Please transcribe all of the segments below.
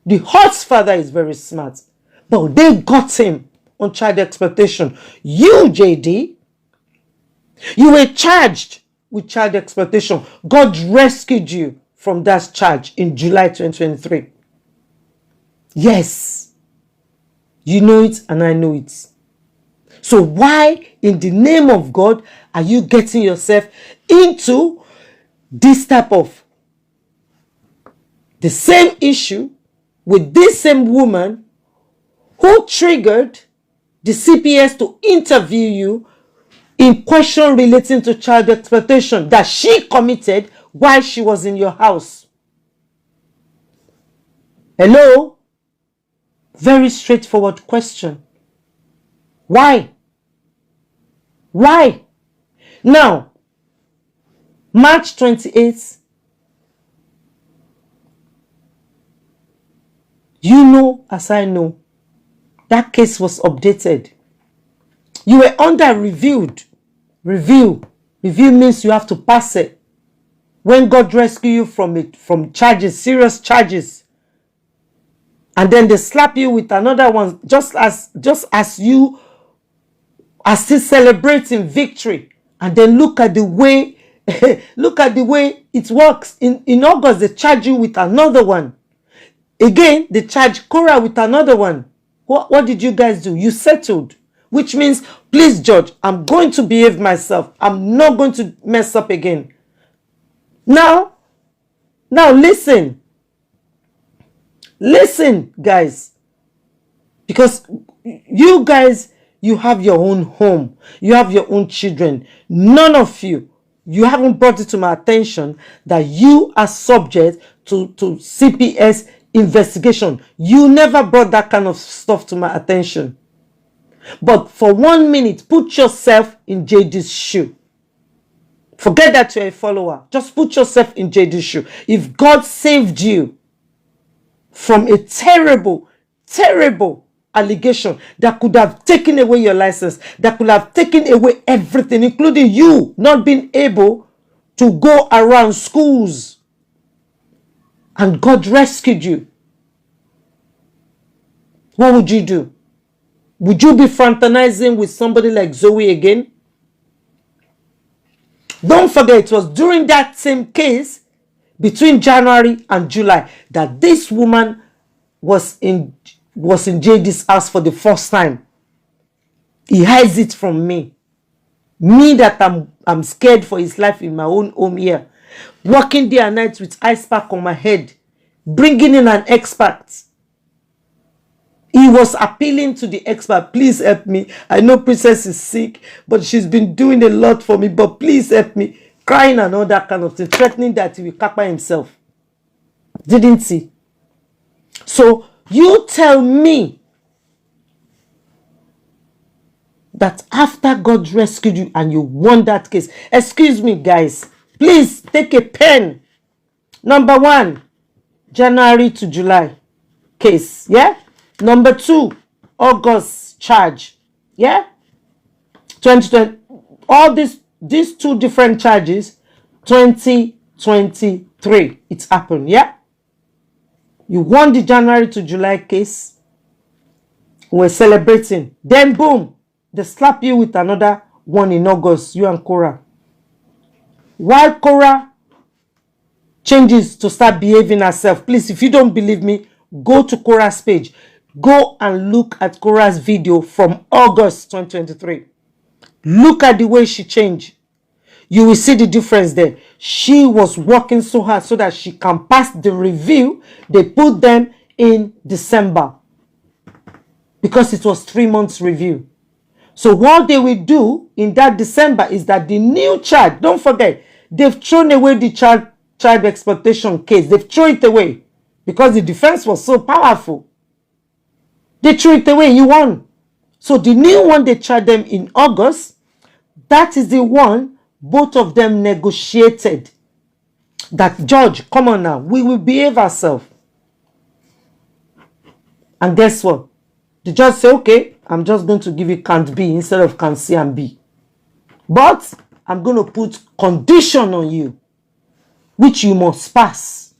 The husband's father is very smart. But they got him on child exploitation. You, JD, you were charged with child exploitation. God rescued you from that charge in July 2023. Yes. You know it and I know it. So why, in the name of God, are you getting yourself into this type of the same issue with this same woman who triggered the CPS to interview you in question relating to child exploitation that she committed while she was in your house? Hello? Very straightforward question. Why? Why? Now, March 28th, you know as I know, that case was updated. You were under reviewed. Review means you have to pass it. When God rescue you from charges, serious charges, and then they slap you with another one, just as you are still celebrating victory, and then look at the way look at the way it works. In August, they charge you with another one. Again, they charge Cora with another one. What did you guys do? You settled. Which means, please, Judge, I'm going to behave myself. I'm not going to mess up again. Now listen. Listen, guys. Because you guys, you have your own home. You have your own children. None of you haven't brought it to my attention that you are subject to CPS investigation. You never brought that kind of stuff to my attention. But for 1 minute, put yourself in JD's shoe. Forget that you're a follower. Just put yourself in JD's shoe. If God saved you from a terrible, terrible allegation that could have taken away your license, that could have taken away everything, including you not being able to go around schools, and God rescued you, what would you do? Would you be fraternizing with somebody like Zoe again? Don't forget, it was during that same case between January and July that this woman was in JD's house for the first time. He hides it from me. Me that I'm scared for his life in my own home here. Working day and night with ice pack on my head. Bringing in an expert. He was appealing to the expert. Please help me. I know Princess is sick, but she's been doing a lot for me. But please help me. Crying and all that kind of thing. Threatening that he will kapa himself. Didn't he? So you tell me that after God rescued you and you won that case. Excuse me, guys. Please take a pen. Number 1, January to July case. Yeah? Number 2, August charge. Yeah? 2020. All these 2 different charges. 2023. It's happened. Yeah? You won the January to July case. We're celebrating. Then boom. They slap you with another one in August. You and Cora. While Cora changes to start behaving herself. Please, if you don't believe me, go to Cora's page. Go and look at Cora's video from August 2023. Look at the way she changed. You will see the difference there. She was working so hard so that she can pass the review. They put them in December because it was 3 months review. So what they will do in that December is that the new charge, don't forget, they've thrown away the child exploitation case. They've thrown it away because the defense was so powerful. They threw it away. You won. So the new one they charged them in August, that is the one both of them negotiated. That judge, come on now, we will behave ourselves. And guess what? The judge said, okay, I'm just going to give you count B instead of count C and B. But I'm going to put condition on you, which you must pass.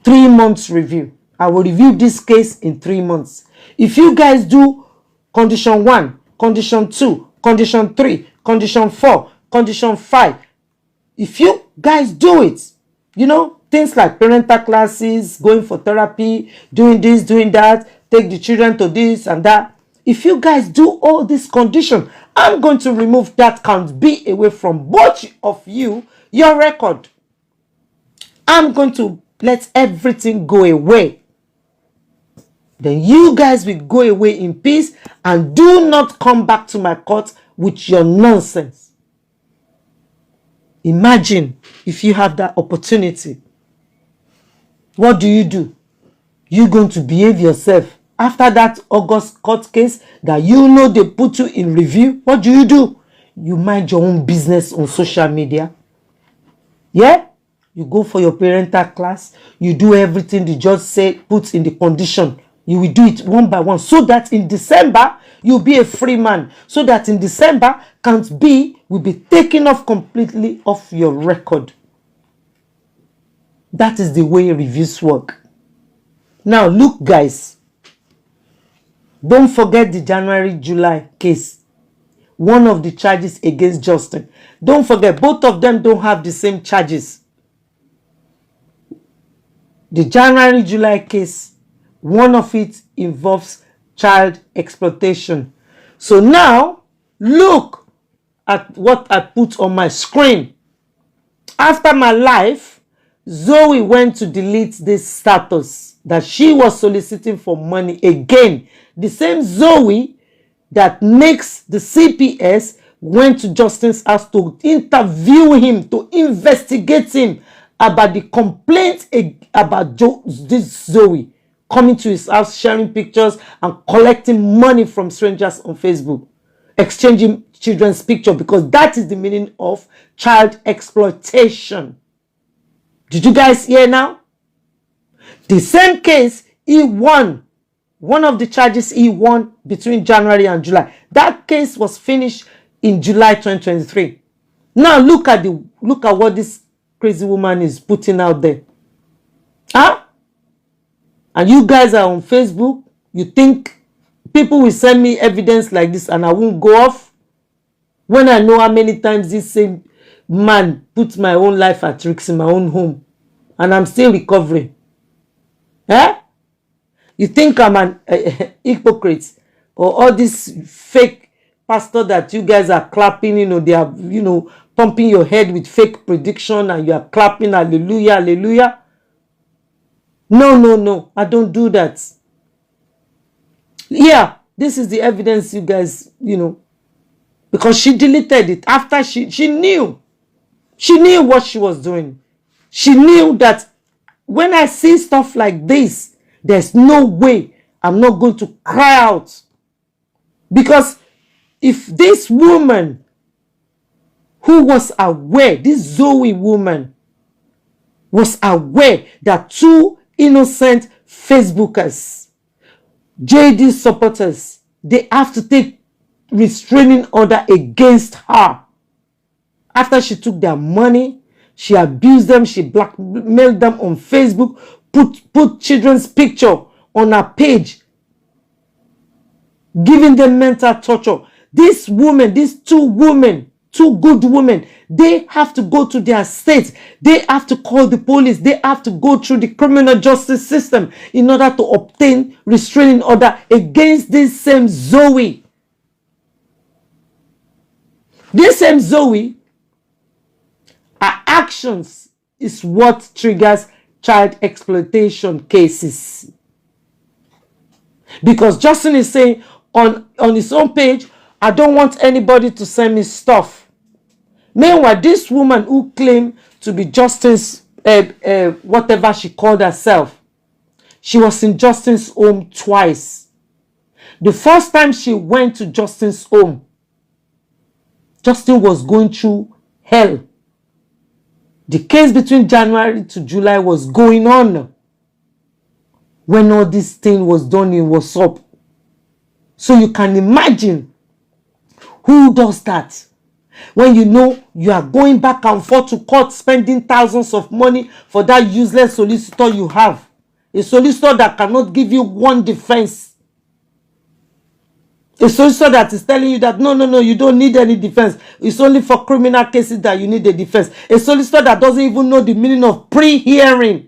3 months review. I will review this case in 3 months. If you guys do condition 1, condition 2, condition 3, condition 4, condition 5, if you guys do it, things like parental classes, going for therapy, doing this, doing that, take the children to this and that. If you guys do all these conditions, I'm going to remove that count B away from both of you, your record. I'm going to let everything go away. Then you guys will go away in peace and do not come back to my court with your nonsense. Imagine if you have that opportunity. What do? You're going to behave yourself. After that August court case that they put you in review, what do? You mind your own business on social media. Yeah? You go for your parental class. You do everything the judge said, puts in the condition. You will do it one by one so that in December, you'll be a free man. So that in December, count B will be taken off completely off your record. That is the way reviews work. Now, look, guys. Don't forget the January-July case. One of the charges against Justin. Don't forget, both of them don't have the same charges. The January-July case, one of it involves child exploitation. So now, look at what I put on my screen. After my life, Zoe went to delete this status that she was soliciting for money again. The same Zoe that makes the CPS went to Justin's house to interview him, to investigate him about the complaint about this Zoe coming to his house, sharing pictures and collecting money from strangers on Facebook, exchanging children's pictures, because that is the meaning of child exploitation. Did you guys hear now? The same case, he won. One of the charges he won between January and July. That case was finished in July 2023. Now look at what this crazy woman is putting out there. Huh? And you guys are on Facebook. You think people will send me evidence like this and I won't go off? When I know how many times this same man put my own life at risk in my own home. And I'm still recovering. Eh? You think I'm an hypocrite? Or all this fake pastor that you guys are clapping, they are, pumping your head with fake prediction and you are clapping, hallelujah, hallelujah. No, I don't do that. Yeah, this is the evidence, you guys, because she deleted it after she knew. She knew what she was doing. She knew that when I see stuff like this, there's no way I'm not going to cry out. Because if this woman who was aware, this Zoe woman was aware that two innocent Facebookers, JD supporters, they have to take restraining order against her. After she took their money, she abused them, she blackmailed them on Facebook, put children's picture on her page, giving them mental torture. This woman, these two good women, they have to go to their state. They have to call the police. They have to go through the criminal justice system in order to obtain restraining order against this same Zoe. This same Zoe, her actions is what triggers child exploitation cases. Because Justin is saying on his own page, I don't want anybody to send me stuff. Meanwhile, this woman who claimed to be Justin's, whatever she called herself, she was in Justin's home twice. The first time she went to Justin's home, Justin was going through hell. The case between January to July was going on when all this thing was done in WhatsApp. So you can imagine who does that. When you know you are going back and forth to court, spending thousands of money for that useless solicitor you have. A solicitor that cannot give you one defense. A solicitor that is telling you that no, you don't need any defense. It's only for criminal cases that you need a defense. A solicitor that doesn't even know the meaning of pre-hearing.